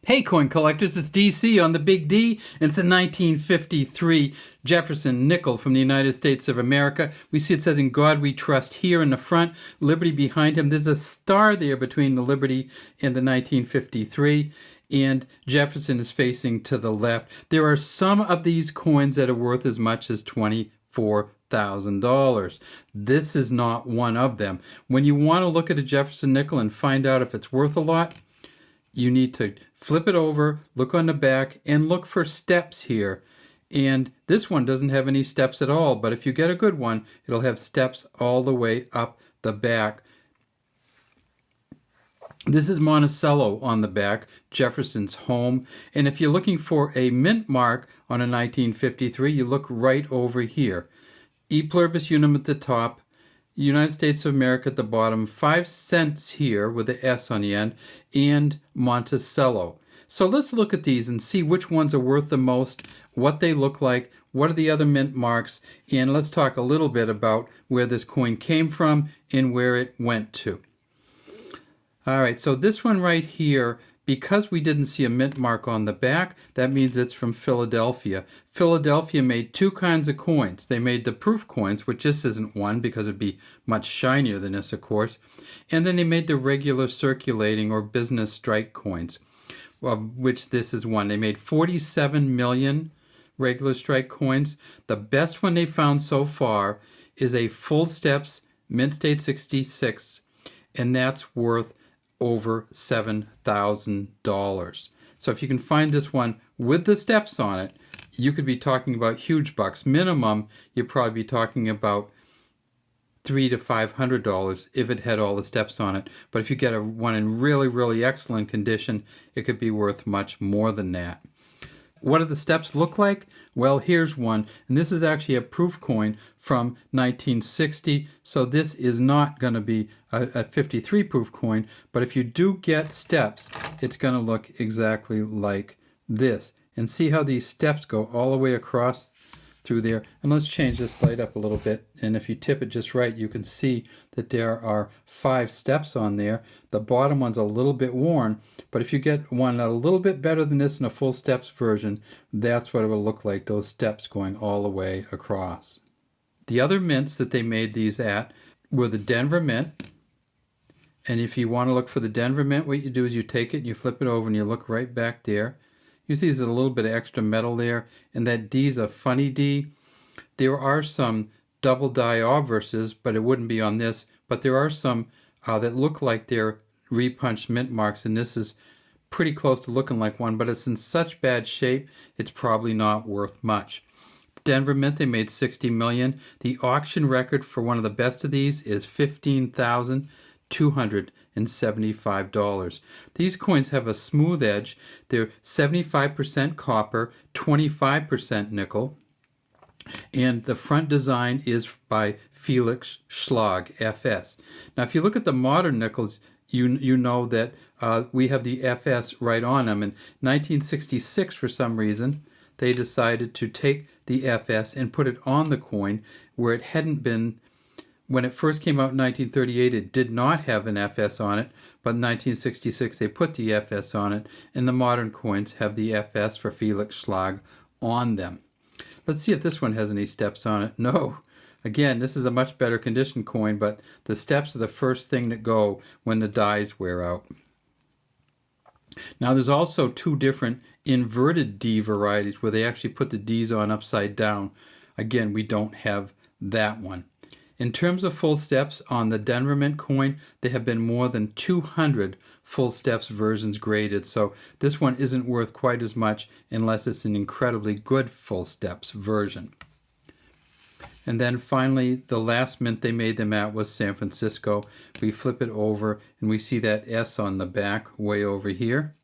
Hey coin collectors, it's DC on the Big D, and it's a 1953 Jefferson nickel from the United States of America. We see it says "In God We Trust" here in the front, Liberty behind him. There's a star there between the Liberty and the 1953, and Jefferson is facing to the left. There are some of these coins that are worth as much as $24,000. This is not one of them. When you want to look at a Jefferson nickel and find out if it's worth a lot, you need to flip it over, look on the back, and look for steps here. And this one doesn't have any steps at all, but if you get a good one, it'll have steps all the way up the back. This is Monticello on the back, Jefferson's home. And if you're looking for a mint mark on a 1953, you look right over here. E pluribus unum at the top, United States of America at the bottom, 5 cents here with the S on the end, and Monticello. So let's look at these and see which ones are worth the most, what they look like, what are the other mint marks, and let's talk a little bit about where this coin came from and where it went to. All right, so this one right here, because we didn't see a mint mark on the back, that means it's from Philadelphia. Philadelphia made two kinds of coins. They made the proof coins, which this isn't one because it'd be much shinier than this, of course. And then they made the regular circulating or business strike coins, of which this is one. They made 47 million regular strike coins. The best one they found so far is a Full Steps Mint State 66, and that's worth over $7,000. So if you can find this one with the steps on it, you could be talking about huge bucks. Minimum, you'd probably be talking about $300 to $500 if it had all the steps on it. But if you get one in really, really excellent condition, it could be worth much more than that. What do the steps look like? Well, here's one, and this is actually a proof coin from 1960, so this is not going to be a 53 proof coin, but if you do get steps, it's going to look exactly like this. And see how these steps go all the way across through there. And let's change this light up a little bit, and if you tip it just right, you can see that there are 5 steps on there. The bottom one's a little bit worn, but if you get one a little bit better than this in a full steps version, that's what it will look like, those steps going all the way across. The other mints that they made these at were the Denver Mint. And if you want to look for the Denver Mint, what you do is you take it and you flip it over and you look right back there. You see there's a little bit of extra metal there, and that D is a funny D. There are some double die obverses, but it wouldn't be on this, but there are some that look like they're repunched mint marks, and this is pretty close to looking like one, but it's in such bad shape, it's probably not worth much. Denver Mint, they made 60 million. The auction record for one of the best of these is $15,275. These coins have a smooth edge. They're 75% copper, 25% nickel, and the front design is by Felix Schlag, FS. Now, if you look at the modern nickels, you know that we have the FS right on them. In 1966, for some reason, they decided to take the FS and put it on the coin where it hadn't been. When it first came out in 1938, it did not have an FS on it, but in 1966 they put the FS on it, and the modern coins have the FS for Felix Schlag on them. Let's see if this one has any steps on it. No. Again, this is a much better condition coin, but the steps are the first thing that go when the dies wear out. Now there's also 2 different inverted D varieties where they actually put the D's on upside down. Again, we don't have that one. In terms of full steps on the Denver Mint coin, there have been more than 200 full steps versions graded, so this one isn't worth quite as much unless it's an incredibly good full steps version. And then finally, the last mint they made them at was San Francisco. We flip it over and we see that S on the back way over here.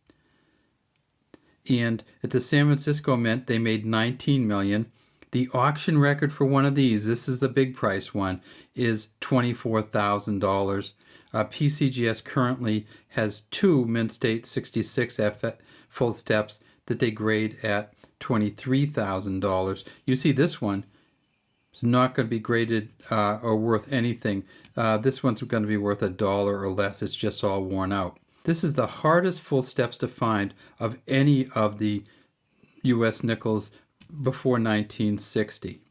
And at the San Francisco Mint, they made 19 million. The auction record for one of these, this is the big price one, is $24,000. PCGS currently has 2 Mint State 66 full steps that they grade at $23,000. You see this one is not going to be graded or worth anything. This one's going to be worth $1 or less. It's just all worn out. This is the hardest full steps to find of any of the U.S. nickels before 1960.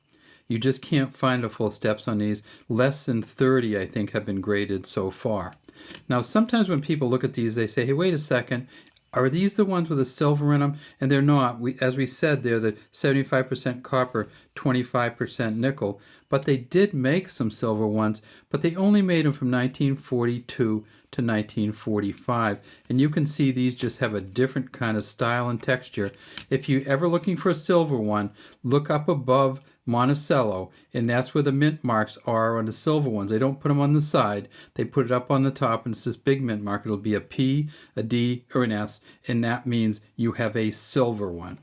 You just can't find the full steps on these. Less than 30, I think, have been graded so far. Now, sometimes when people look at these, they say, hey, wait a second, are these the ones with the silver in them? And they're not. As we said, they're the 75% copper, 25% nickel. But they did make some silver ones, but they only made them from 1942 to 1945. And you can see these just have a different kind of style and texture. If you're ever looking for a silver one, look up above Monticello, and that's where the mint marks are on the silver ones. They don't put them on the side. They put it up on the top, and it's this big mint mark. It'll be a P, a D, or an S, and that means you have a silver one.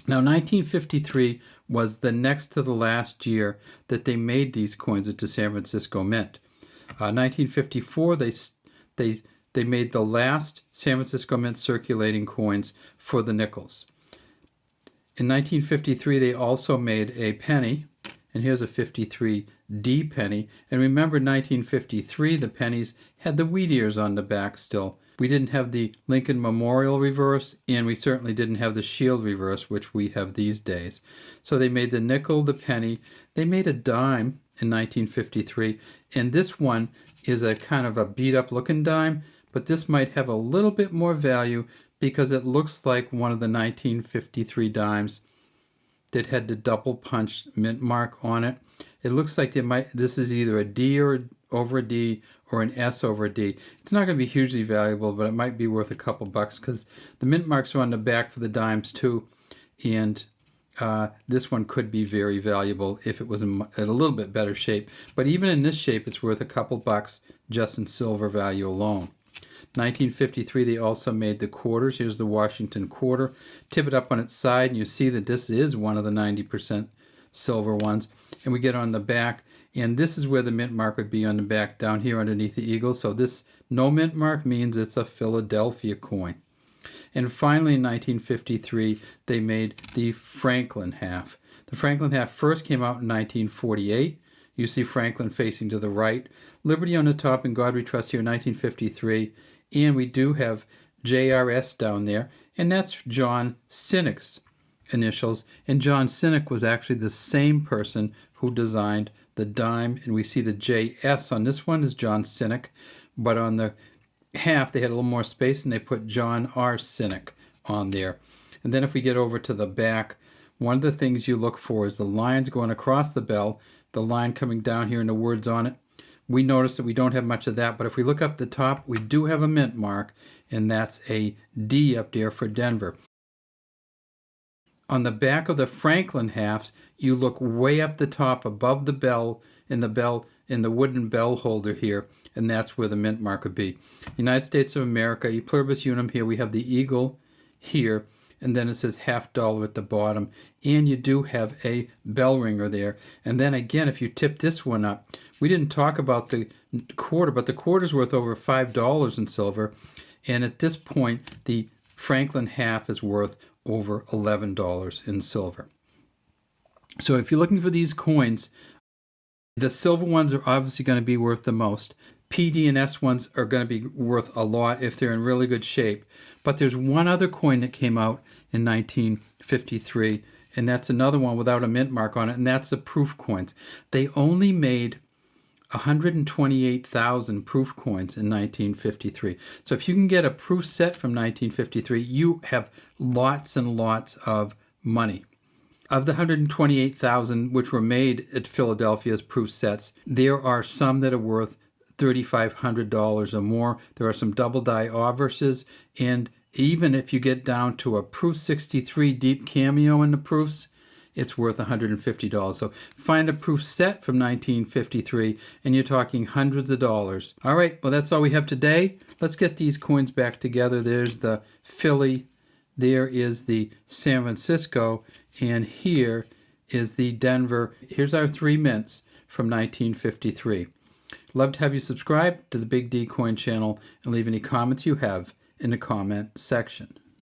Now, 1953 was the next to the last year that they made these coins at the San Francisco Mint. 1954, they made the last San Francisco Mint circulating coins for the nickels. In 1953, they also made a penny, and here's a 53D penny. And remember, 1953, the pennies had the wheat ears on the back still. We didn't have the Lincoln Memorial reverse, and we certainly didn't have the shield reverse, which we have these days. So they made the nickel, the penny. They made a dime in 1953, and this one is a kind of a beat-up looking dime, but this might have a little bit more value because it looks like one of the 1953 dimes that had the double punch mint mark on it. It looks like this is either a D or over a D or an S over a D. It's not going to be hugely valuable, but it might be worth a couple bucks because the mint marks are on the back for the dimes too, and this one could be very valuable if it was in a little bit better shape. But even in this shape, it's worth a couple bucks just in silver value alone. 1953, they also made the quarters. Here's the Washington quarter. Tip it up on its side, and you see that this is one of the 90% silver ones. And we get on the back, and this is where the mint mark would be on the back, down here underneath the eagle. So this no mint mark means it's a Philadelphia coin. And finally, in 1953, they made the Franklin half. The Franklin half first came out in 1948. You see Franklin facing to the right. Liberty on the top and God We Trust here in 1953. And we do have JRS down there, and that's John Sinek's initials. And John Sinek was actually the same person who designed the dime. And we see the JS on this one is John Sinek, but on the half they had a little more space and they put John R. Sinek on there. And then if we get over to the back, one of the things you look for is the lines going across the bell, the line coming down here and the words on it. We notice that we don't have much of that, but if we look up the top, we do have a mint mark, and that's a D up there for Denver. On the back of the Franklin halves, you look way up the top above the bell, in the wooden bell holder here, and that's where the mint mark would be. United States of America, E Pluribus Unum here, we have the eagle here, and then it says $50 at the bottom, and you do have a bell ringer there. And then again, if you tip this one up, we didn't talk about the quarter, but the quarter's worth over $5 in silver, and at this point, the Franklin half is worth over $11 in silver. So if you're looking for these coins, the silver ones are obviously going to be worth the most. P, D, and S ones are going to be worth a lot if they're in really good shape. But there's one other coin that came out in 1953, and that's another one without a mint mark on it, and that's the proof coins. They only made 128,000 proof coins in 1953. So if you can get a proof set from 1953, you have lots and lots of money. Of the 128,000 which were made at Philadelphia's proof sets, there are some that are worth $3,500 or more. There are some double die obverses, and even if you get down to a proof 63 deep cameo in the proofs, it's worth $150. So find a proof set from 1953, and you're talking hundreds of dollars. All right, well, that's all we have today. Let's get these coins back together. There's the Philly, there is the San Francisco, and here is the Denver. Here's our three mints from 1953. Love to have you subscribe to the Big D Coin channel and leave any comments you have in the comment section.